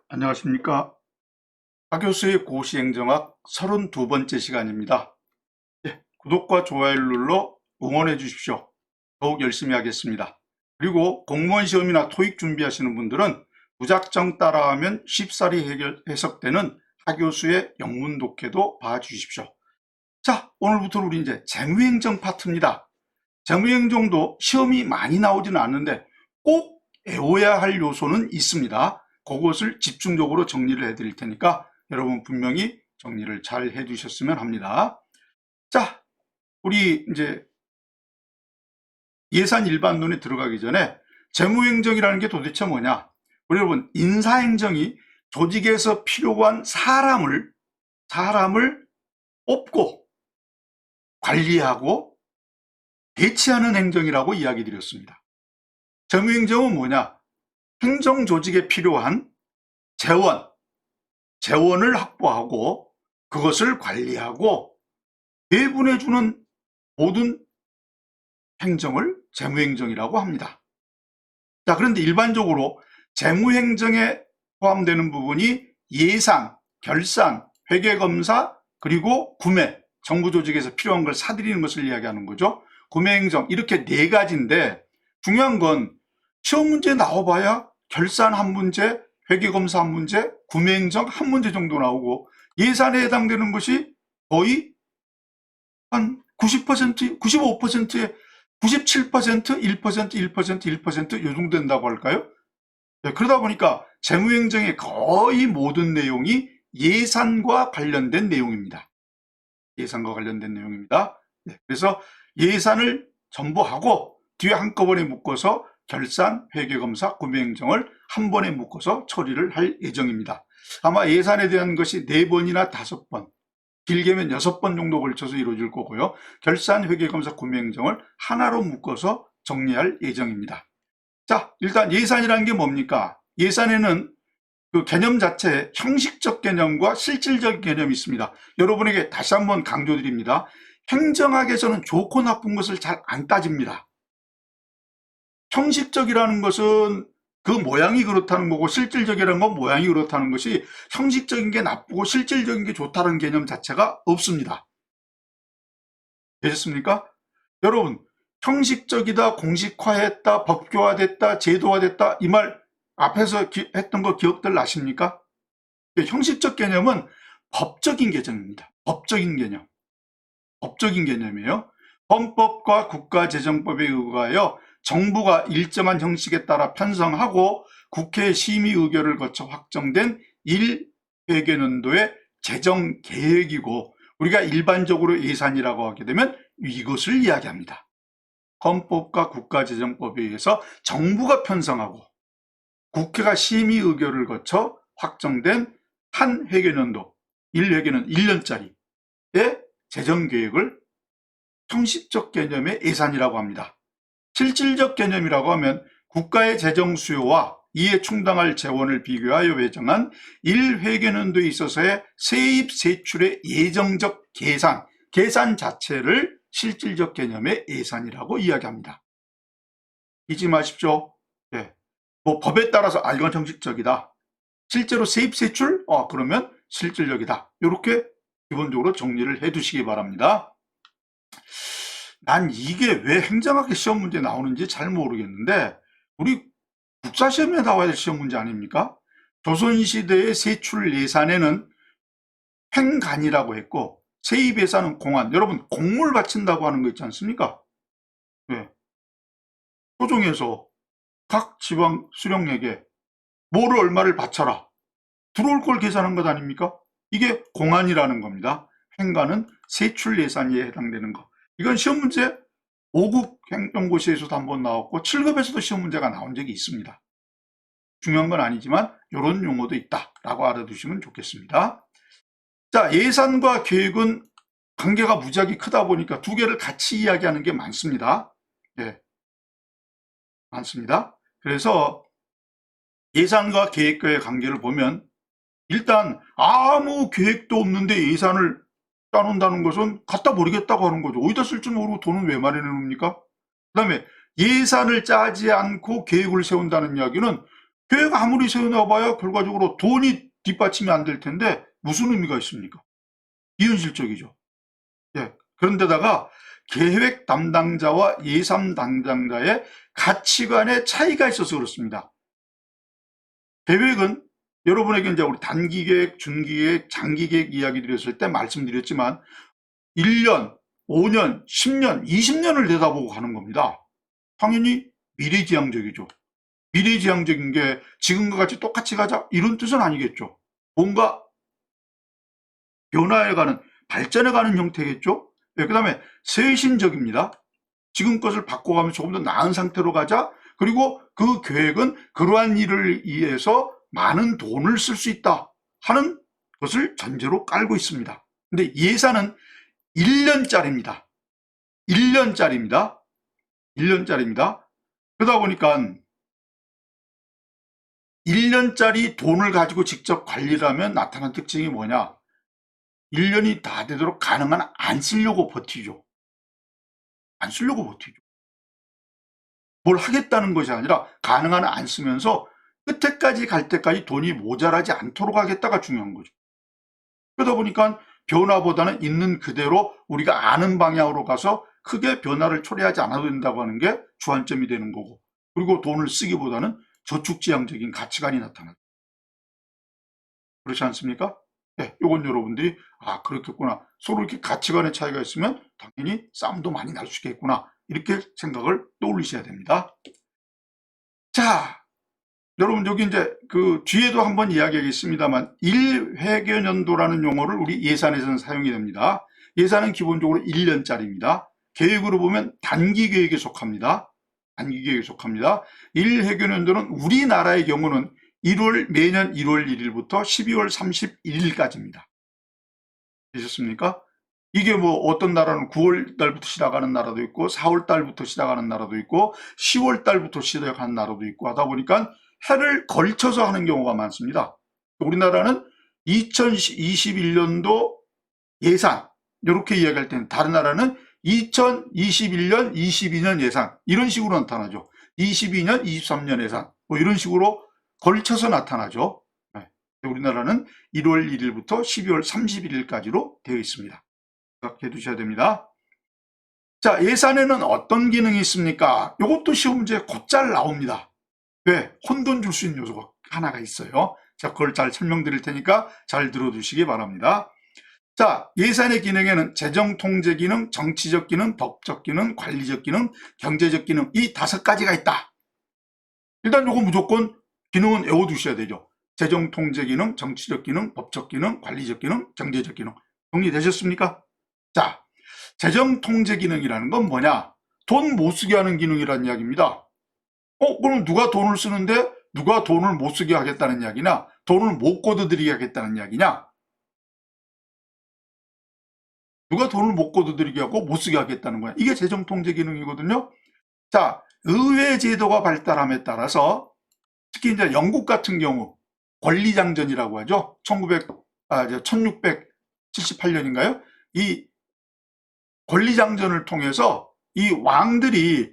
안녕하십니까. 하교수의 고시행정학 32번째 시간입니다. 구독과 좋아요를 눌러 응원해 주십시오. 더욱 열심히 하겠습니다. 그리고 공무원 시험이나 토익 준비하시는 분들은 무작정 따라하면 쉽사리 해석되는 하교수의 영문 독해도 봐주십시오. 자, 오늘부터 우리 이제 재무행정 파트입니다. 재무행정도 시험이 많이 나오지는 않는데 꼭 외워야 할 요소는 있습니다. 그것을 집중적으로 정리를 해드릴 테니까 여러분 분명히 정리를 잘 해두셨으면 합니다. 자, 우리 이제 예산 일반론에 들어가기 전에 재무행정이라는 게 도대체 뭐냐? 우리 여러분 인사행정이 조직에서 필요한 사람을 뽑고 관리하고 배치하는 행정이라고 이야기 드렸습니다. 재무행정은 뭐냐? 행정조직에 필요한 재원을 확보하고 그것을 관리하고 배분해주는 모든 행정을 재무행정이라고 합니다. 자, 그런데 일반적으로 재무행정에 포함되는 부분이 예산, 결산, 회계검사, 그리고 구매, 정부 조직에서 필요한 걸 사들이는 것을 이야기하는 거죠. 구매행정, 이렇게 네 가지인데 중요한 건 시험 문제 나와봐야 결산 한 문제, 회계검사 한 문제, 구매행정 한 문제 정도 나오고 예산에 해당되는 것이 거의 한 90%, 95%에 97%, 1%, 1%, 1%이 정도 된다고 할까요? 네, 그러다 보니까 재무행정의 거의 모든 내용이 예산과 관련된 내용입니다. 예산과 관련된 내용입니다. 네, 그래서 예산을 전부 하고 뒤에 한꺼번에 묶어서 결산, 회계검사, 구매행정을 한 번에 묶어서 처리를 할 예정입니다. 아마 예산에 대한 것이 4번이나 5번, 길게면 6번 정도 걸쳐서 이루어질 거고요. 결산, 회계검사, 구매행정을 하나로 묶어서 정리할 예정입니다. 자, 일단 예산이라는 게 뭡니까? 예산에는 그 개념 자체에 형식적 개념과 실질적 개념이 있습니다. 여러분에게 다시 한번 강조드립니다. 행정학에서는 좋고 나쁜 것을 잘 안 따집니다. 형식적이라는 것은 그 모양이 그렇다는 거고 실질적이라는 건 모양이 그렇다는 것이 형식적인 게 나쁘고 실질적인 게 좋다는 개념 자체가 없습니다. 되셨습니까? 여러분, 형식적이다, 공식화했다, 법규화됐다, 제도화됐다 이 말 앞에서 했던 거 기억들 나십니까? 형식적 개념은 법적인 개념입니다. 법적인 개념이에요. 헌법과 국가재정법에 의하여 정부가 일정한 형식에 따라 편성하고 국회 심의 의결을 거쳐 확정된 1회계년도의 재정계획이고 우리가 일반적으로 예산이라고 하게 되면 이것을 이야기합니다. 헌법과 국가재정법에 의해서 정부가 편성하고 국회가 심의 의결을 거쳐 확정된 한 회계년도, 1회계는 1년짜리의 재정계획을 형식적 개념의 예산이라고 합니다. 실질적 개념이라고 하면 국가의 재정 수요와 이에 충당할 재원을 비교하여 배정한 1회계년도에 있어서의 세입 세출의 예정적 계산 자체를 실질적 개념의 예산이라고 이야기합니다. 잊지 마십시오. 네. 뭐 법에 따라서 이건 형식적이다. 실제로 세입 세출? 그러면 실질적이다. 이렇게 기본적으로 정리를 해 두시기 바랍니다. 난 이게 왜 행정학의 시험 문제 나오는지 잘 모르겠는데 우리 국사시험에 나와야 될 시험 문제 아닙니까? 조선시대의 세출 예산에는 행간이라고 했고 세입 예산은 공안. 여러분 공물 바친다고 하는 거 있지 않습니까? 네. 소정에서 각 지방 수령에게 뭐를 얼마를 바쳐라. 들어올 걸 계산한 것 아닙니까? 이게 공안이라는 겁니다. 행간은 세출 예산에 해당되는 거. 이건 시험 문제 5급 행정고시에서도 한번 나왔고 7급에서도 시험 문제가 나온 적이 있습니다. 중요한 건 아니지만 이런 용어도 있다라고 알아두시면 좋겠습니다. 자, 예산과 계획은 관계가 무지하게 크다 보니까 두 개를 같이 이야기하는 게 많습니다. 네, 많습니다. 그래서 예산과 계획과의 관계를 보면 일단 아무 계획도 없는데 예산을 짜놓는다는 것은 갖다 버리겠다고 하는 거죠. 어디다 쓸지 모르고 돈은 왜 마련해 놓습니까? 그 다음에 예산을 짜지 않고 계획을 세운다는 이야기는 계획 아무리 세워놔봐야 결과적으로 돈이 뒷받침이 안 될 텐데 무슨 의미가 있습니까? 비현실적이죠. 예. 그런데다가 계획 담당자와 예산 담당자의 가치관의 차이가 있어서 그렇습니다. 계획은 여러분에게 이제 우리 단기 계획, 중기 계획, 장기 계획 이야기 드렸을 때 말씀드렸지만 1년, 5년, 10년, 20년을 내다보고 가는 겁니다. 당연히 미래지향적이죠. 미래지향적인 게 지금과 같이 똑같이 가자 이런 뜻은 아니겠죠. 뭔가 변화해가는, 발전해가는 형태겠죠. 네, 그 다음에 세신적입니다. 지금 것을 바꿔가면 조금 더 나은 상태로 가자. 그리고 그 계획은 그러한 일을 위해서 많은 돈을 쓸 수 있다 하는 것을 전제로 깔고 있습니다. 근데 예산은 1년짜리입니다. 1년짜리입니다. 1년짜리입니다. 그러다 보니까 1년짜리 돈을 가지고 직접 관리를 하면 나타난 특징이 뭐냐? 1년이 다 되도록 가능한 한 안 쓰려고 버티죠. 안 쓰려고 버티죠. 뭘 하겠다는 것이 아니라 가능한 한 안 쓰면서 끝에까지 갈 때까지 돈이 모자라지 않도록 하겠다가 중요한 거죠. 그러다 보니까 변화보다는 있는 그대로 우리가 아는 방향으로 가서 크게 변화를 초래하지 않아도 된다고 하는 게 주안점이 되는 거고, 그리고 돈을 쓰기보다는 저축지향적인 가치관이 나타나죠. 그렇지 않습니까? 네, 요건 여러분들이 그렇겠구나. 서로 이렇게 가치관의 차이가 있으면 당연히 싸움도 많이 날 수 있겠구나. 이렇게 생각을 떠올리셔야 됩니다. 자, 여러분 여기 이제 그 뒤에도 한번 이야기하겠습니다만 1회계연도라는 용어를 우리 예산에서는 사용이 됩니다. 예산은 기본적으로 1년짜리입니다. 계획으로 보면 단기 계획에 속합니다. 단기 계획에 속합니다. 1회계연도는 우리나라의 경우는 매년 1월 1일부터 12월 31일까지입니다. 되셨습니까? 이게 뭐 어떤 나라는 9월 달부터 시작하는 나라도 있고 4월 달부터 시작하는 나라도 있고 10월 달부터 시작하는 나라도 있고 하다 보니까 해를 걸쳐서 하는 경우가 많습니다. 우리나라는 2021년도 예산 이렇게 이야기할 때는 다른 나라는 2021년, 22년 예산 이런 식으로 나타나죠. 22년, 23년 예산 뭐 이런 식으로 걸쳐서 나타나죠. 네. 우리나라는 1월 1일부터 12월 31일까지로 되어 있습니다. 생각해 두셔야 됩니다. 자, 예산에는 어떤 기능이 있습니까? 이것도 시험 문제 곧잘 나옵니다. 왜? 혼돈 줄 수 있는 요소가 하나가 있어요. 자, 그걸 잘 설명드릴 테니까 잘 들어두시기 바랍니다. 자, 예산의 기능에는 재정 통제 기능, 정치적 기능, 법적 기능, 관리적 기능, 경제적 기능 이 5가지가 있다. 일단 이거 무조건 기능은 외워두셔야 되죠. 재정 통제 기능, 정치적 기능, 법적 기능, 관리적 기능, 경제적 기능. 정리되셨습니까? 자, 재정 통제 기능이라는 건 뭐냐? 돈 못 쓰게 하는 기능이라는 이야기입니다. 그럼 누가 돈을 쓰는데 누가 돈을 못 쓰게 하겠다는 이야기냐? 돈을 못 거둬들이게 하겠다는 이야기냐? 누가 돈을 못 거둬들이게 하고 못 쓰게 하겠다는 거야. 이게 재정 통제 기능이거든요. 자, 의회 제도가 발달함에 따라서 특히 이제 영국 같은 경우 권리장전이라고 하죠. 1678년인가요? 이 권리장전을 통해서 이 왕들이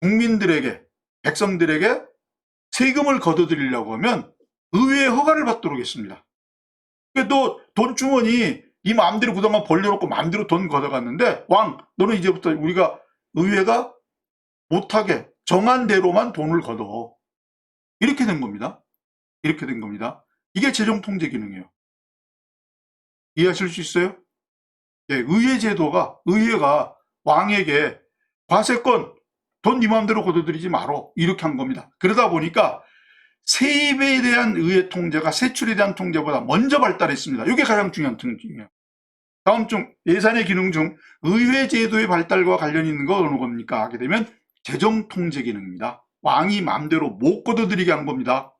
국민들에게, 백성들에게 세금을 거둬들이려고 하면 의회의 허가를 받도록 했습니다. 또 돈주머니 이 마음대로 그동안 벌려놓고 마음대로 돈 걷어갔는데 왕 너는 이제부터 우리가 의회가 못하게 정한 대로만 돈을 걷어. 이렇게 된 겁니다. 이렇게 된 겁니다. 이게 재정 통제 기능이에요. 이해하실 수 있어요? 예, 의회가 왕에게 과세권 돈 네 마음대로 걷어들이지 말어 이렇게 한 겁니다. 그러다 보니까 세입에 대한 의회 통제가 세출에 대한 통제보다 먼저 발달했습니다. 이게 가장 중요한 특징이에요. 다음 중 예산의 기능 중 의회 제도의 발달과 관련 있는 거 어느 겁니까? 하게 되면 재정 통제 기능입니다. 왕이 마음대로 못 걷어들이게 한 겁니다.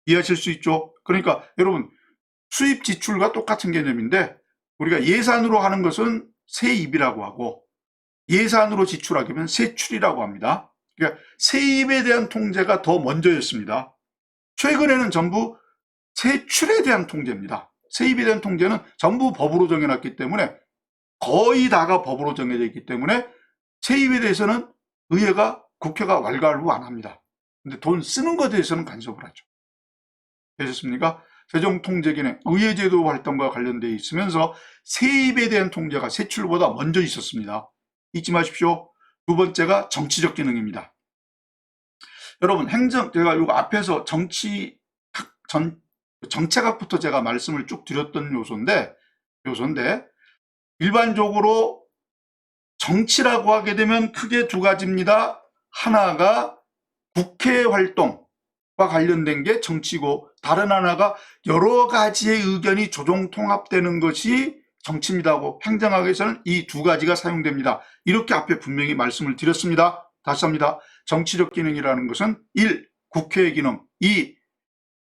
이해하실 수 있죠? 그러니까 여러분 수입 지출과 똑같은 개념인데 우리가 예산으로 하는 것은 세입이라고 하고 예산으로 지출하게 되면 세출이라고 합니다. 그러니까 세입에 대한 통제가 더 먼저였습니다. 최근에는 전부 세출에 대한 통제입니다. 세입에 대한 통제는 전부 법으로 정해놨기 때문에 거의 다가 법으로 정해져 있기 때문에 세입에 대해서는 의회가 국회가 왈가왈부 안 합니다. 근데 돈 쓰는 것에 대해서는 간섭을 하죠. 되셨습니까? 세종통제기는 의회제도 활동과 관련되어 있으면서 세입에 대한 통제가 세출보다 먼저 있었습니다. 잊지 마십시오. 두 번째가 정치적 기능입니다. 여러분, 제가 이거 앞에서 정책학부터 제가 말씀을 쭉 드렸던 요소인데, 일반적으로 정치라고 하게 되면 크게 두 가지입니다. 하나가 국회 활동과 관련된 게 정치고, 다른 하나가 여러 가지의 의견이 조정 통합되는 것이 정치입니다고, 행정학에서는 이 두 가지가 사용됩니다. 이렇게 앞에 분명히 말씀을 드렸습니다. 다시 합니다. 정치적 기능이라는 것은 1. 국회의 기능, 2.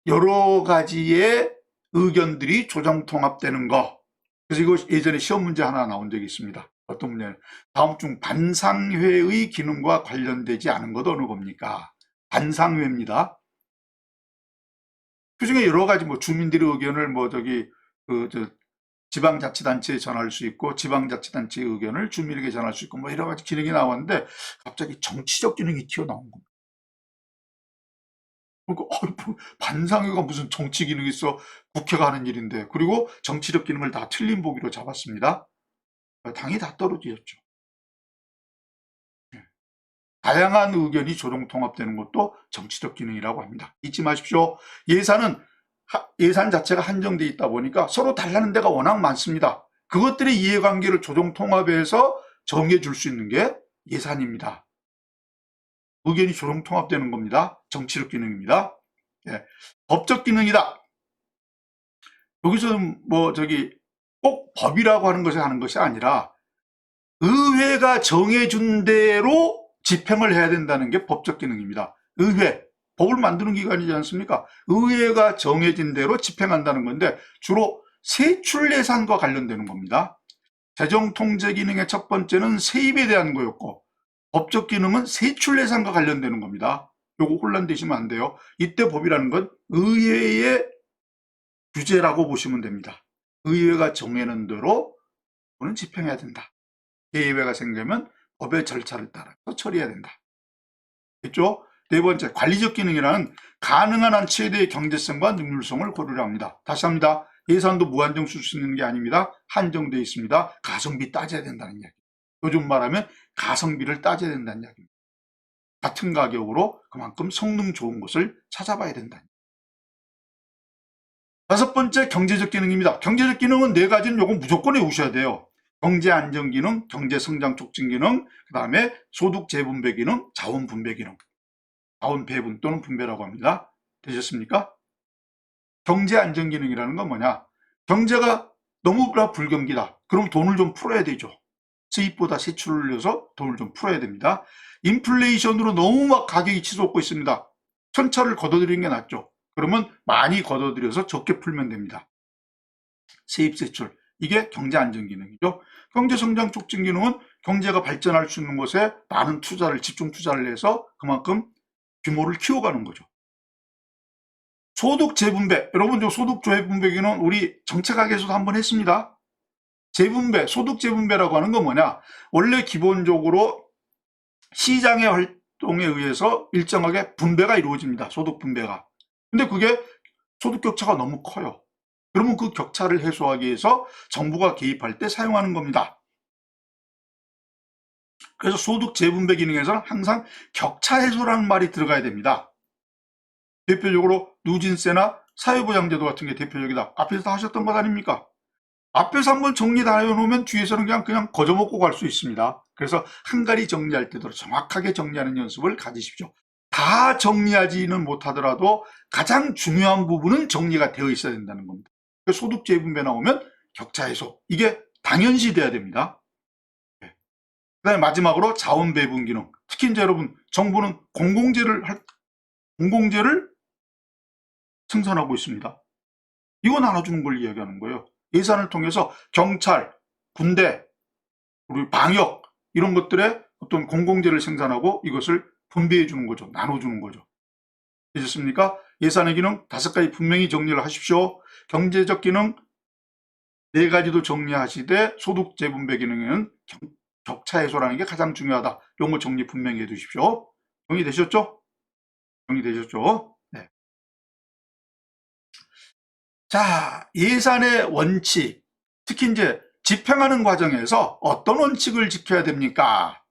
여러 가지의 의견들이 조정 통합되는 거. 그래서 이거 예전에 시험 문제 하나 나온 적이 있습니다. 어떤 문제는 다음 중 반상회의 기능과 관련되지 않은 것 어느 겁니까? 반상회입니다. 그중에 여러 가지 주민들의 의견을 지방자치단체에 전할 수 있고, 지방자치단체의 의견을 주민에게 전할 수 있고, 여러 가지 기능이 나왔는데 갑자기 정치적 기능이 튀어나온 겁니다. 그러니까 반상회가 무슨 정치 기능이 있어? 국회가 하는 일인데. 그리고 정치적 기능을 다 틀린 보기로 잡았습니다. 당이 다 떨어지었죠. 다양한 의견이 조정 통합되는 것도 정치적 기능이라고 합니다. 잊지 마십시오. 예산 자체가 한정되어 있다 보니까 서로 달라는 데가 워낙 많습니다. 그것들의 이해관계를 조정 통합해서 정해줄 수 있는 게 예산입니다. 의견이 조정 통합되는 겁니다. 정치적 기능입니다. 예. 법적 기능이다. 여기서는 꼭 법이라고 하는 것이 아니라 의회가 정해준 대로 집행을 해야 된다는 게 법적 기능입니다. 의회, 법을 만드는 기관이지 않습니까? 의회가 정해진 대로 집행한다는 건데 주로 세출 예산과 관련되는 겁니다. 재정 통제 기능의 첫 번째는 세입에 대한 거였고, 법적 기능은 세출 예산과 관련되는 겁니다. 요거 혼란되시면 안 돼요. 이때 법이라는 건 의회의 규제라고 보시면 됩니다. 의회가 정해놓은 대로 그는 집행해야 된다. 예외가 생기면 법의 절차를 따라서 처리해야 된다. 됐죠? 네 번째, 관리적 기능이라는 가능한 한 최대의 경제성과 능률성을 고려를 합니다. 다시 합니다. 예산도 무한정 쓸 수 있는 게 아닙니다. 한정되어 있습니다. 가성비 따져야 된다는 이야기. 요즘 말하면 가성비를 따져야 된다는 이야기입니다. 같은 가격으로 그만큼 성능 좋은 곳을 찾아봐야 된다. 다섯 번째, 경제적 기능입니다. 경제적 기능은 네 가지는 요거 무조건 외우셔야 돼요. 경제 안정 기능, 경제 성장 촉진 기능, 그 다음에 소득 재분배 기능, 자원 분배 기능. 자원 배분 또는 분배라고 합니다. 되셨습니까? 경제 안정 기능이라는 건 뭐냐? 경제가 너무 불경기다. 그럼 돈을 좀 풀어야 되죠. 수입보다 세출을 올려서 돈을 좀 풀어야 됩니다. 인플레이션으로 너무 막 가격이 치솟고 있습니다. 천차를 걷어들이는 게 낫죠. 그러면 많이 걷어들여서 적게 풀면 됩니다. 세입 세출, 이게 경제 안정 기능이죠. 경제 성장 촉진 기능은 경제가 발전할 수 있는 곳에 많은 집중 투자를 해서 그만큼 규모를 키워가는 거죠. 소득 재분배, 여러분 소득 재분배기는 우리 정책학에서도 한번 했습니다. 재분배, 소득 재분배라고 하는 건 뭐냐? 원래 기본적으로 시장의 활동에 의해서 일정하게 분배가 이루어집니다. 소득 분배가. 근데 그게 소득 격차가 너무 커요. 그러면 그 격차를 해소하기 위해서 정부가 개입할 때 사용하는 겁니다. 그래서 소득 재분배 기능에서는 항상 격차 해소라는 말이 들어가야 됩니다. 대표적으로 누진세나 사회보장제도 같은 게 대표적이다. 앞에서 다 하셨던 것 아닙니까? 앞에서 한번 정리 다 해놓으면 뒤에서는 그냥 거저먹고 갈 수 있습니다. 그래서 한 가지 정리할 때도 정확하게 정리하는 연습을 가지십시오. 다 정리하지는 못하더라도 가장 중요한 부분은 정리가 되어 있어야 된다는 겁니다. 소득 재분배 나오면 격차 해소, 이게 당연시 돼야 됩니다. 그 다음에 마지막으로 자원 배분 기능. 특히 이제 여러분, 정부는 공공재를 생산하고 있습니다. 이거 나눠주는 걸 이야기하는 거예요. 예산을 통해서 경찰, 군대, 그리고 방역, 이런 것들의 어떤 공공재를 생산하고 이것을 분배해 주는 거죠. 나눠주는 거죠. 되셨습니까? 예산의 기능 5가지 분명히 정리를 하십시오. 경제적 기능 4가지도 정리하시되 소득 재분배 기능에는 격차 해소라는 게 가장 중요하다. 이런 거 정리 분명히 해두십시오. 정리되셨죠? 정리되셨죠? 네. 자, 예산의 원칙. 특히 이제 집행하는 과정에서 어떤 원칙을 지켜야 됩니까?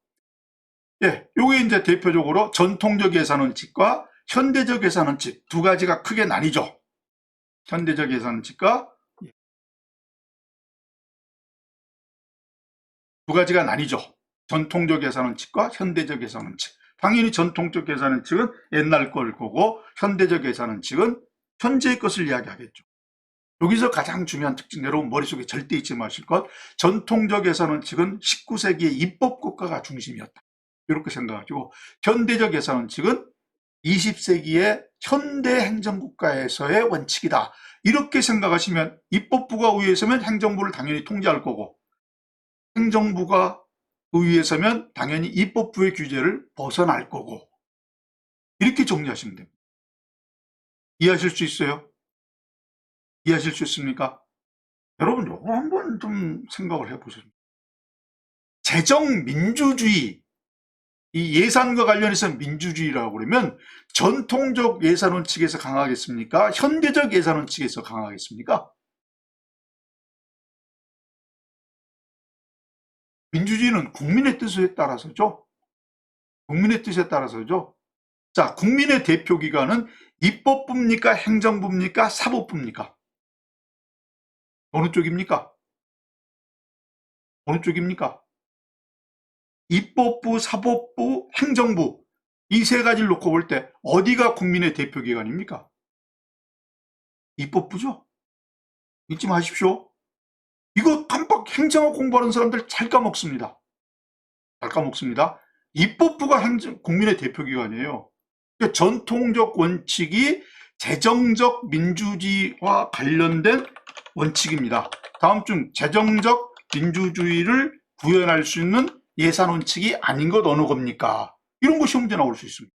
예, 요게 이제 대표적으로 전통적 예산 원칙과 현대적 예산 원칙 두 가지가 크게 나뉘죠. 현대적 예산 원칙과 두 가지가 나뉘죠. 전통적 예산 원칙과 현대적 예산 원칙. 당연히 전통적 예산 원칙은 옛날 걸 거고 현대적 예산 원칙은 현재의 것을 이야기하겠죠. 여기서 가장 중요한 특징, 여러분 머릿속에 절대 잊지 마실 것, 전통적 예산 원칙은 19세기의 입법국가가 중심이었다. 이렇게 생각하시고, 현대적 예산 원칙은 20세기의 현대 행정국가에서의 원칙이다. 이렇게 생각하시면 입법부가 위에 서면 행정부를 당연히 통제할 거고, 행정부가 그 위에 서면 당연히 입법부의 규제를 벗어날 거고, 이렇게 정리하시면 됩니다. 이해하실 수 있어요? 이해하실 수 있습니까? 여러분 요거 한번 좀 생각을 해보세요. 재정민주주의, 이 예산과 관련해서 민주주의라고 그러면 전통적 예산 원칙에서 강하겠습니까? 현대적 예산 원칙에서 강하겠습니까? 민주주의는 국민의 뜻에 따라서죠. 국민의 뜻에 따라서죠. 자, 국민의 대표기관은 입법부입니까? 행정부입니까? 사법부입니까? 어느 쪽입니까? 어느 쪽입니까? 입법부, 사법부, 행정부, 이 세 가지를 놓고 볼 때 어디가 국민의 대표기관입니까? 입법부죠. 잊지 마십시오. 이거 깜빡 행정학 공부하는 사람들 잘 까먹습니다. 잘 까먹습니다. 입법부가 국민의 대표기관이에요. 그러니까 전통적 원칙이 재정적 민주주의와 관련된 원칙입니다. 다음 중 재정적 민주주의를 구현할 수 있는 예산 원칙이 아닌 것 어느 겁니까? 이런 거 시험 문제 나올 수 있습니다.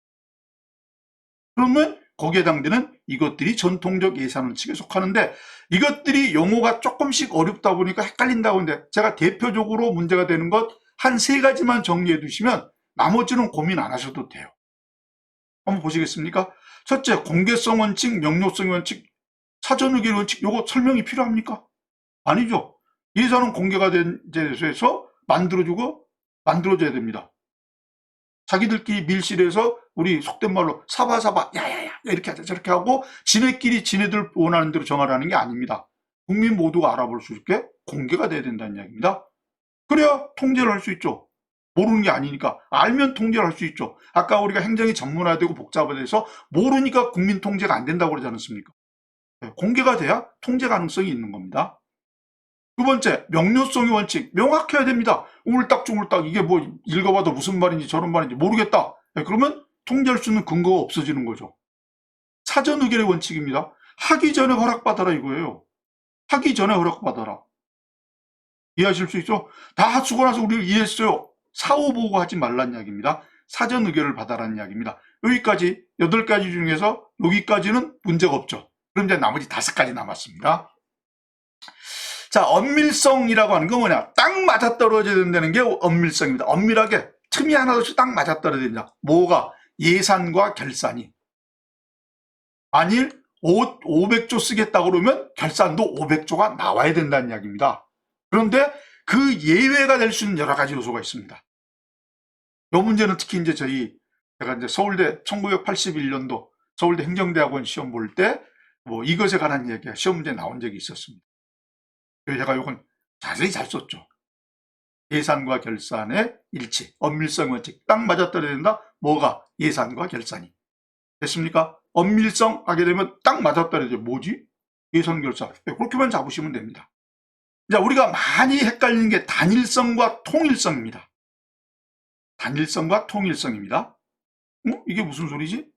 그러면 거기에 해당되는 이것들이 전통적 예산 원칙에 속하는데, 이것들이 용어가 조금씩 어렵다 보니까 헷갈린다고 하는데, 제가 대표적으로 문제가 되는 것 한 세 가지만 정리해 두시면 나머지는 고민 안 하셔도 돼요. 한번 보시겠습니까? 첫째, 공개성 원칙, 명료성 원칙, 사전의결 원칙, 요거 설명이 필요합니까? 아니죠. 예산은 공개가 된 데서 만들어줘야 됩니다. 자기들끼리 밀실에서 우리 속된 말로 사바사바 야야야 이렇게 하자 저렇게 하고 지네끼리 지네들 원하는 대로 정하라는 게 아닙니다. 국민 모두가 알아볼 수 있게 공개가 돼야 된다는 이야기입니다. 그래야 통제를 할 수 있죠. 모르는 게 아니니까. 알면 통제를 할 수 있죠. 아까 우리가 행정이 전문화되고 복잡화돼서 모르니까 국민 통제가 안 된다고 그러지 않았습니까? 공개가 돼야 통제 가능성이 있는 겁니다. 두 번째, 명료성의 원칙. 명확해야 됩니다. 우물딱주물딱 이게 뭐 읽어봐도 무슨 말인지 저런 말인지 모르겠다. 그러면 통제할 수 있는 근거가 없어지는 거죠. 사전 의결의 원칙입니다. 하기 전에 허락받아라 이거예요. 하기 전에 허락받아라. 이해하실 수 있죠? 다 쓰고 나서 우리 이해했어요. 사후 보고하지 말란 이야기입니다. 사전 의결을 받아라는 이야기입니다. 여기까지 8가지 중에서 여기까지는 문제가 없죠. 그럼 이제 나머지 5가지 남았습니다. 자, 엄밀성이라고 하는 건 뭐냐? 딱 맞아떨어져야 된다는 게 엄밀성입니다. 엄밀하게 틈이 하나 없이 딱 맞아떨어져야 된다. 뭐가? 예산과 결산이. 만일 500조 쓰겠다고 그러면 결산도 500조가 나와야 된다는 이야기입니다. 그런데 그 예외가 될 수 있는 여러 가지 요소가 있습니다. 이 문제는 특히 이제 제가 이제 서울대 1981년도 서울대 행정대학원 시험 볼 때 뭐 이것에 관한 이야기가 시험 문제에 나온 적이 있었습니다. 그래서 제가 이건 자세히 잘 썼죠. 예산과 결산의 일치, 엄밀성 원칙 딱 맞아떨어야 된다. 뭐가? 예산과 결산이. 됐습니까? 엄밀성 하게 되면 딱 맞아떨어야죠. 뭐지? 예산 결산. 그렇게만 잡으시면 됩니다. 자, 우리가 많이 헷갈리는 게 단일성과 통일성입니다. 단일성과 통일성입니다. 이게 무슨 소리지?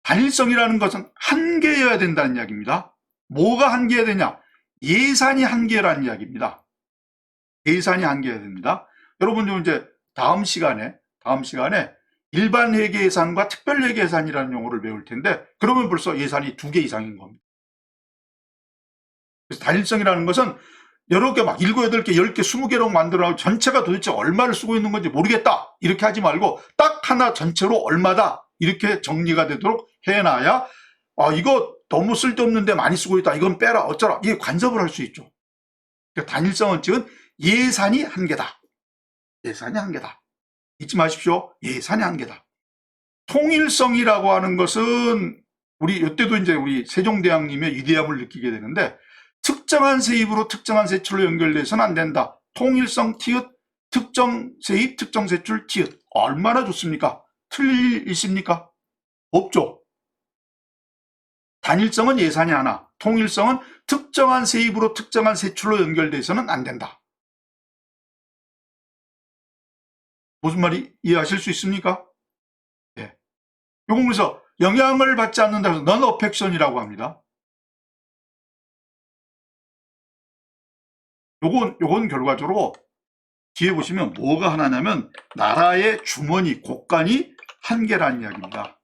단일성이라는 것은 한계여야 된다는 이야기입니다. 뭐가 한계여야 되냐? 예산이 한계라는 이야기입니다. 예산이 한계여야 됩니다. 여러분 이제 다음 시간에 일반 회계 예산과 특별 회계 예산이라는 용어를 배울 텐데, 그러면 벌써 예산이 2개 이상인 겁니다. 그래서 단일성이라는 것은 여러 개 막 7, 8개, 10개, 20개로 만들어서 전체가 도대체 얼마를 쓰고 있는 건지 모르겠다. 이렇게 하지 말고 딱 하나 전체로 얼마다. 이렇게 정리가 되도록 해놔야 이거 너무 쓸데없는데 많이 쓰고 있다. 이건 빼라. 어쩌라. 이게 간섭을 할 수 있죠. 그러니까 단일성 원칙은 예산이 한계다. 예산이 한계다. 잊지 마십시오. 예산이 한계다. 통일성이라고 하는 것은 우리 이때도 이제 우리 세종대왕님의 위대함을 느끼게 되는데 특정한 세입으로 특정한 세출로 연결돼서는 안 된다. 통일성 티읕 특정 세입 특정 세출 티읕 얼마나 좋습니까? 틀릴 일 있습니까? 없죠. 단일성은 예산이 하나, 통일성은 특정한 세입으로 특정한 세출로 연결돼서는 안 된다. 무슨 말이 이해하실 수 있습니까? 네. 요건 그래서 영향을 받지 않는다 해서 non affection이라고 합니다. 요건 결과적으로 뒤에 보시면 뭐가 하나냐면 나라의 주머니, 곳간이 한계라는 이야기입니다.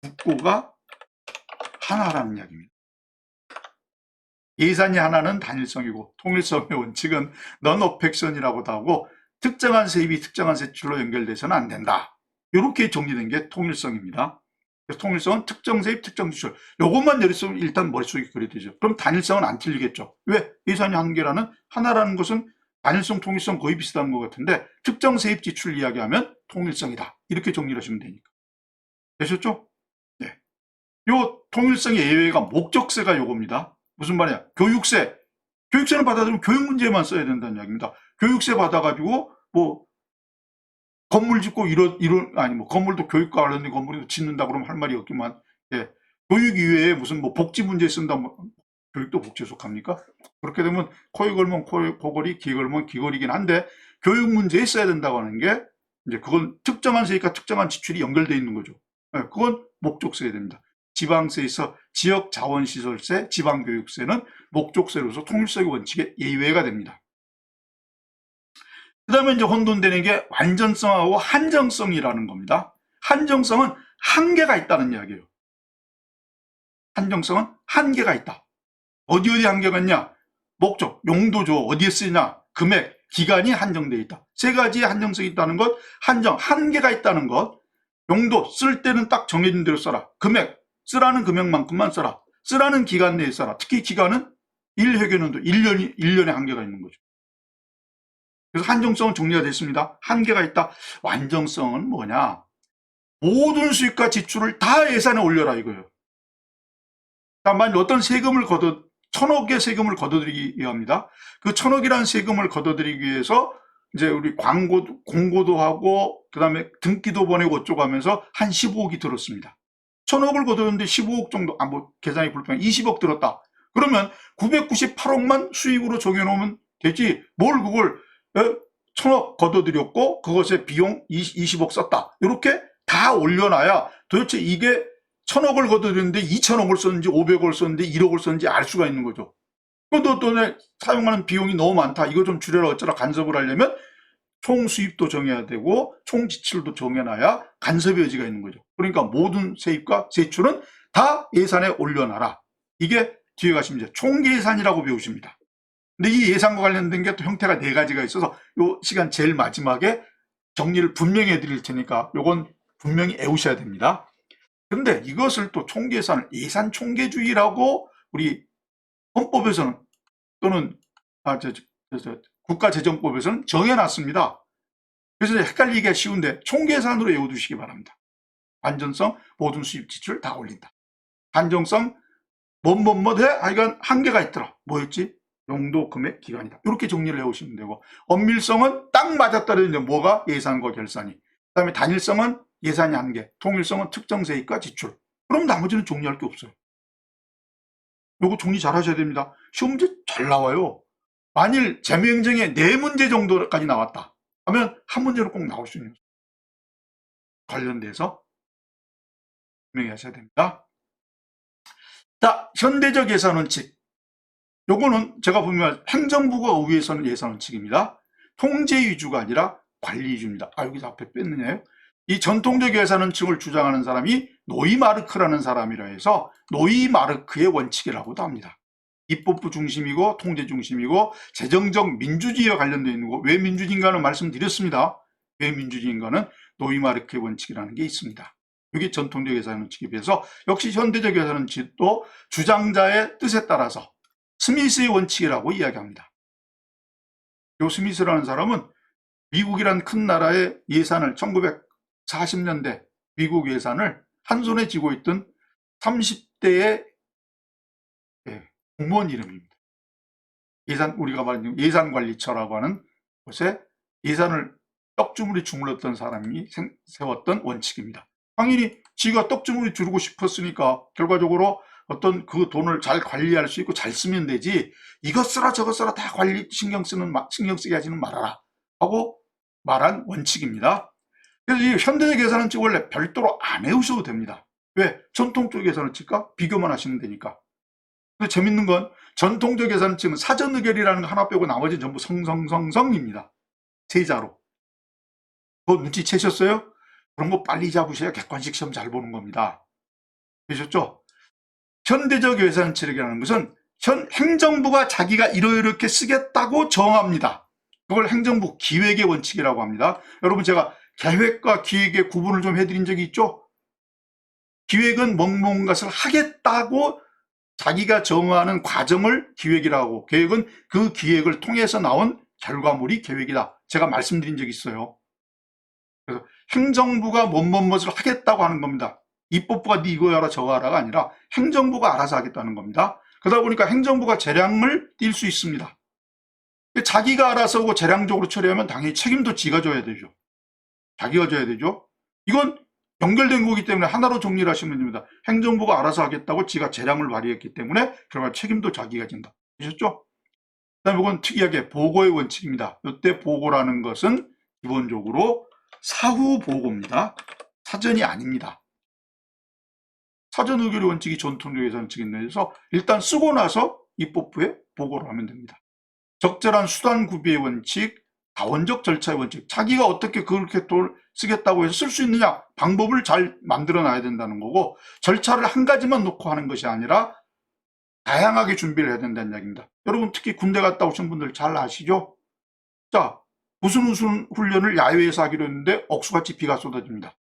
국고가 하나라는 이야기입니다. 예산이 하나는 단일성이고 통일성의 원칙은 non affection이라고도 하고 특정한 세입이 특정한 세출로 연결돼서는 안 된다. 이렇게 정리된 게 통일성입니다. 그래서 통일성은 특정 세입, 특정 세출. 요것만 여릿속에 일단 머릿속에 그려지죠. 그럼 단일성은 안 틀리겠죠. 왜? 예산이 한계라는 하나라는 것은 단일성, 통일성 거의 비슷한 것 같은데 특정 세입 지출 이야기하면 통일성이다. 이렇게 정리를 하시면 되니까. 되셨죠? 네. 요 통일성의 예외가 목적세가 요겁니다. 무슨 말이야? 교육세. 교육세는 받아들이면 교육 문제만 써야 된다는 이야기입니다. 교육세 받아가지고 뭐 건물 짓고 건물도 교육과 관련된 건물도 짓는다 그러면 할 말이 없지만, 예. 교육 이외에 무슨 뭐 복지 문제 쓴다, 교육도 복지에 속합니까? 그렇게 되면 코에 걸면 코걸이, 귀에 걸면 귀걸이긴 한데, 교육 문제에 써야 된다고 하는 게, 이제 그건 특정한 세입과 특정한 지출이 연결되어 있는 거죠. 예, 그건 목적세야 됩니다. 지방세에서 지역자원시설세, 지방교육세는 목적세로서 통일성의 원칙에 예외가 됩니다. 그 다음에 이제 혼돈되는 게 완전성하고 한정성이라는 겁니다. 한정성은 한계가 있다는 이야기예요. 한정성은 한계가 있다. 어디 한계가 있냐? 목적, 용도죠. 어디에 쓰이냐? 금액, 기간이 한정되어 있다. 세 가지의 한정성이 있다는 것, 한계가 있다는 것, 용도, 쓸 때는 딱 정해진 대로 써라. 금액, 쓰라는 금액만큼만 써라. 쓰라는 기간 내에 써라. 특히 기간은 1회계년도 1년의 한계가 있는 거죠. 그래서 한정성은 정리가 됐습니다. 한계가 있다. 완전성은 뭐냐? 모든 수입과 지출을 다 예산에 올려라 이거예요. 다만 어떤 세금을 1,000억의 세금을 걷어들이기 위함입니다. 그 1,000억이라는 세금을 걷어들이기 위해서 이제 우리 공고도 하고 그다음에 등기도 보내고 어쩌고 하면서 한 15억이 들었습니다. 1,000억을 걷어들였는데 15억 정도, 계산이 불편해. 20억 들었다. 그러면 998억만 수익으로 정해놓으면 되지. 뭘 그걸 1,000억 걷어들였고 그것에 비용 20억 썼다. 이렇게 다 올려놔야 도대체 이게 1,000억을 걷어들였는데 2,000억을 썼는지 500억을 썼는지 1억을 썼는지 알 수가 있는 거죠. 또 사용하는 비용이 너무 많다. 이거 좀 줄여라 어쩌라 간섭을 하려면 총 수입도 정해야 되고 총 지출도 정해놔야 간섭의 여지가 있는 거죠. 그러니까 모든 세입과 세출은 다 예산에 올려놔라. 이게 뒤에 가시면 이제 총계산이라고 배우십니다. 근데 이 예산과 관련된 게 또 형태가 4가지가 있어서 요 시간 제일 마지막에 정리를 분명히 해드릴 테니까 요건 분명히 외우셔야 됩니다. 그런데 이것을 또 총계산을 예산 총계주의라고 우리 헌법에서는 또는 국가재정법에서는 정해놨습니다. 그래서 헷갈리기가 쉬운데 총계산으로 외워두시기 바랍니다. 완전성, 모든 수입 지출 다 올린다. 한정성, 해? 하여간 한계가 있더라. 뭐였지? 용도, 금액, 기간이다. 이렇게 정리를 해오시면 되고, 엄밀성은 딱 맞아떨어지는데 뭐가? 예산과 결산이. 그 다음에 단일성은 예산이 한계, 통일성은 특정 세입과 지출. 그럼 나머지는 정리할 게 없어요. 요거 정리 잘 하셔야 됩니다. 시험 문제 잘 나와요. 만일 재무행정에 4문제 정도까지 나왔다 하면 한 문제로 꼭 나올 수 있는 관련돼서 분명히 하셔야 됩니다. 자, 현대적 예산원칙. 요거는 제가 보면 행정부가 우위에서는 예산원칙입니다. 통제 위주가 아니라 관리 위주입니다. 여기서 앞에 뺐느냐요? 이 전통적 예산원칙을 주장하는 사람이 노이마르크라는 사람이라 해서 노이마르크의 원칙이라고도 합니다. 입법부 중심이고 통제 중심이고 재정적 민주주의와 관련되어 있는 거. 왜 민주주의인가는 말씀드렸습니다. 왜 민주주의인가는 노이마르크의 원칙이라는 게 있습니다. 이게 전통적 계산원칙에 비해서 역시 현대적 계산원칙도 주장자의 뜻에 따라서 스미스의 원칙이라고 이야기합니다. 이 스미스라는 사람은 미국이란 큰 나라의 예산을 1940년대 미국 예산을 한 손에 쥐고 있던 30대의 공무원 이름입니다. 우리가 말하는 예산관리처라고 하는 곳에 예산을 떡주무리 주물렀던 사람이 세웠던 원칙입니다. 당연히 지가 떡주무리 주르고 싶었으니까 결과적으로 어떤 그 돈을 잘 관리할 수 있고 잘 쓰면 되지, 이것 써라 저것 써라 다 신경 쓰게 하지는 말아라 하고 말한 원칙입니다. 그래서 이 현대적 계산원칙 원래 별도로 안 외우셔도 됩니다. 왜? 전통적 계산원칙과 비교만 하시면 되니까. 근데 재밌는 건 전통적 계산원칙은 사전 의결이라는 거 하나 빼고 나머지 전부 성성성성입니다. 제자로. 그거 눈치채셨어요? 그런 거 빨리 잡으셔야 객관식 시험 잘 보는 겁니다. 되셨죠? 현대적 계산원칙이라는 것은 행정부가 자기가 이렇게 쓰겠다고 정합니다. 그걸 행정부 기획의 원칙이라고 합니다. 여러분, 제가 계획과 기획의 구분을 좀 해드린 적이 있죠? 기획은 뭔가를 하겠다고 자기가 정하는 과정을 기획이라고, 계획은 그 기획을 통해서 나온 결과물이 계획이다. 제가 말씀드린 적이 있어요. 그래서 행정부가 무엇을 하겠다고 하는 겁니다. 입법부가 네 이거 하라 저거 하라가 아니라 행정부가 알아서 하겠다는 겁니다. 그러다 보니까 행정부가 재량을 띌 수 있습니다. 자기가 알아서 하고 재량적으로 처리하면 당연히 책임도 지가 져야 되죠. 자기가 져야 되죠. 이건 연결된 거기 때문에 하나로 정리를 하시면 됩니다. 행정부가 알아서 하겠다고 지가 재량을 발휘했기 때문에 결과 책임도 자기가 진다. 아셨죠? 그다음에 이건 특이하게 보고의 원칙입니다. 이때 보고라는 것은 기본적으로 사후 보고입니다. 사전이 아닙니다. 사전 의결의 원칙이 전통적 계산원칙인데, 그래서 일단 쓰고 나서 입법부에 보고를 하면 됩니다. 적절한 수단 구비의 원칙, 다원적 절차의 원칙, 자기가 어떻게 그렇게 돈을 쓰겠다고 해서 쓸 수 있느냐, 방법을 잘 만들어 놔야 된다는 거고, 절차를 한 가지만 놓고 하는 것이 아니라 다양하게 준비를 해야 된다는 이야기입니다. 여러분, 특히 군대 갔다 오신 분들 잘 아시죠? 자, 무슨 훈련을 야외에서 하기로 했는데 억수같이 비가 쏟아집니다.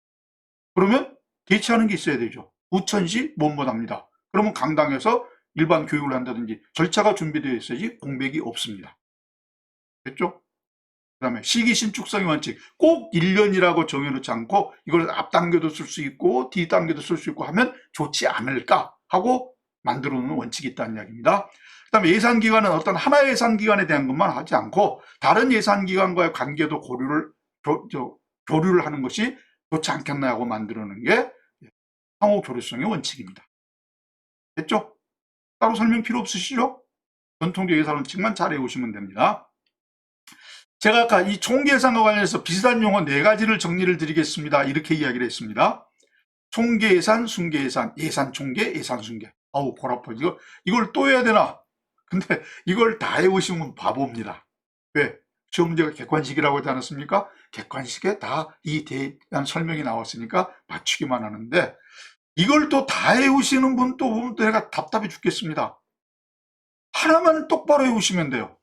그러면 대체하는 게 있어야 되죠. 우천시 못합니다. 그러면 강당에서 일반 교육을 한다든지 절차가 준비되어 있어야지 공백이 없습니다. 됐죠? 그 다음에 시기신축성의 원칙, 꼭 1년이라고 정해놓지 않고 이걸 앞당겨도 쓸 수 있고 뒤당겨도 쓸 수 있고 하면 좋지 않을까 하고 만들어 놓는 원칙이 있다는 이야기입니다. 그 다음에 예산기관은 어떤 하나의 예산기관에 대한 것만 하지 않고 다른 예산기관과의 관계도 교류를 하는 것이 좋지 않겠나 하고 만들어 놓은 게 상호 교류성의 원칙입니다. 됐죠? 따로 설명 필요 없으시죠? 전통적 예산 원칙만 잘 외우시면 됩니다. 제가 아까 이 총계산과 관련해서 비슷한 용어 4가지를 정리를 드리겠습니다. 이렇게 이야기를 했습니다. 총계예산, 순계예산, 예산총계, 예산순계. 아우, 골 아파. 이걸 또 해야 되나? 근데 이걸 다 외우시면 바보입니다. 왜? 시험 문제가 객관식이라고 하지 않았습니까? 객관식에 다 이 대한 설명이 나왔으니까 맞추기만 하는데, 이걸 또 다 외우시는 분 또 보면 또 내가 답답해 죽겠습니다. 하나만 똑바로 외우시면 돼요.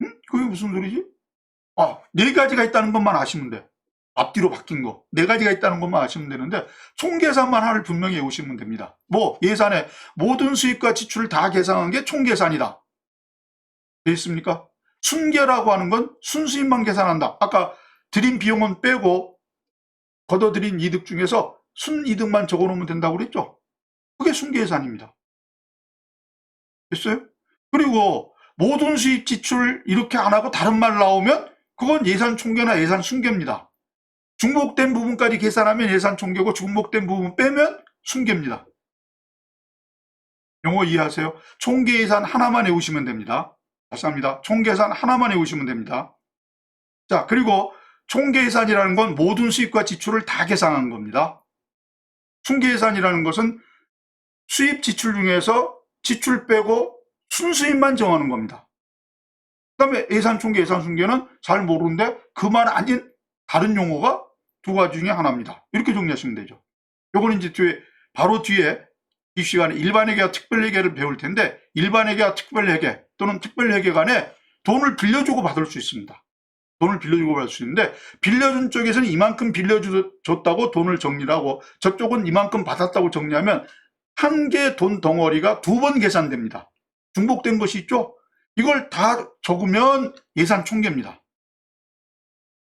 응? 그게 무슨 소리지? 4가지가 있다는 것만 아시면 돼. 앞뒤로 바뀐 거. 4가지가 있다는 것만 아시면 되는데, 총계산만 하나를 분명히 외우시면 됩니다. 예산에 모든 수입과 지출을 다 계산한 게 총계산이다. 돼 있습니까? 순계라고 하는 건 순수입만 계산한다. 아까 드린 비용은 빼고 걷어들인 이득 중에서 순이득만 적어놓으면 된다고 그랬죠? 그게 순계산입니다. 됐어요? 그리고 모든 수입 지출 이렇게 안 하고 다른 말 나오면 그건 예산 총계나 예산 순계입니다. 중복된 부분까지 계산하면 예산 총계고 중복된 부분 빼면 순계입니다. 용어 이해하세요? 총계 예산 하나만 외우시면 됩니다. 다시 합니다. 총계산 하나만 외우시면 됩니다. 자, 그리고 총계 예산이라는 건 모든 수입과 지출을 다 계산한 겁니다. 순계 예산이라는 것은 수입 지출 중에서 지출 빼고 순수입만 정하는 겁니다. 그 다음에 예산 총계, 예산 순계는 잘 모르는데 그 말 아닌 다른 용어가 2가지 중에 하나입니다. 이렇게 정리하시면 되죠. 요거는 이제 바로 뒤에 이 시간에 일반회계와 특별회계를 배울 텐데, 일반회계와 특별회계 또는 특별회계 간에 돈을 빌려주고 받을 수 있습니다. 돈을 빌려주고 할 수 있는데, 빌려준 쪽에서는 이만큼 빌려줬다고 돈을 정리를 하고 저쪽은 이만큼 받았다고 정리하면 한 개 돈 덩어리가 2번 계산됩니다. 중복된 것이 있죠. 이걸 다 적으면 예산 총계입니다.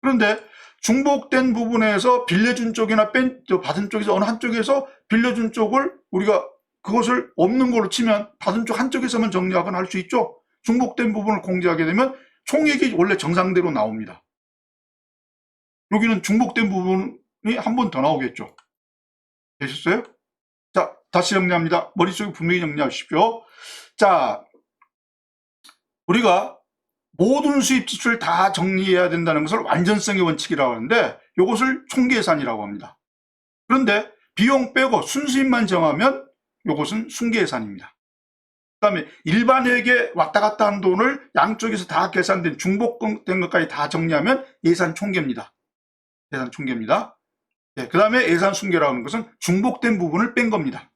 그런데 중복된 부분에서 빌려준 쪽이나 받은 쪽에서 어느 한쪽에서 빌려준 쪽을 우리가 그것을 없는 걸로 치면 받은 쪽 한쪽에서만 정리하거나 할 수 있죠. 중복된 부분을 공제하게 되면 총액이 원래 정상대로 나옵니다. 여기는 중복된 부분이 한 번 더 나오겠죠. 되셨어요? 자, 다시 정리합니다. 머릿속에 분명히 정리하십시오. 자, 우리가 모든 수입 지출 다 정리해야 된다는 것을 완전성의 원칙이라고 하는데 이것을 총계산이라고 합니다. 그런데 비용 빼고 순수입만 정하면 이것은 순계산입니다. 그 다음에 일반에게 왔다 갔다 한 돈을 양쪽에서 다 계산된 중복된 것까지 다 정리하면 예산 총계입니다. 예산 총계입니다. 네, 그 다음에 예산 순계라고 하는 것은 중복된 부분을 뺀 겁니다.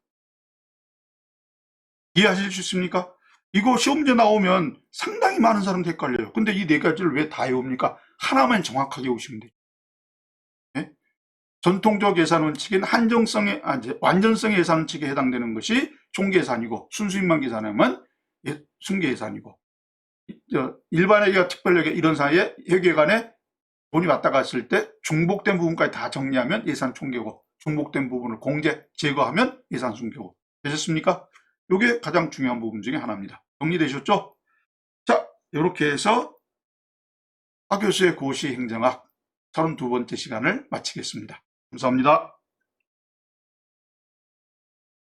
이해하실 수 있습니까? 이거 시험제 나오면 상당히 많은 사람들이 헷갈려요. 근데 이 4가지를 왜 다 외웁니까? 하나만 정확하게 외우시면 돼요. 네? 전통적 예산 원칙인 완전성의 예산 원칙에 해당되는 것이 총계산이고, 순수입만 계산하면 순계예산이고, 일반회계와 특별회계 이런 사이에 회계간에 돈이 왔다 갔을 때 중복된 부분까지 다 정리하면 예산 총계고, 중복된 부분을 공제, 제거하면 예산 순계고. 되셨습니까? 이게 가장 중요한 부분 중에 하나입니다. 정리되셨죠? 자, 이렇게 해서 하교수의 고시 행정학 32번째 시간을 마치겠습니다. 감사합니다.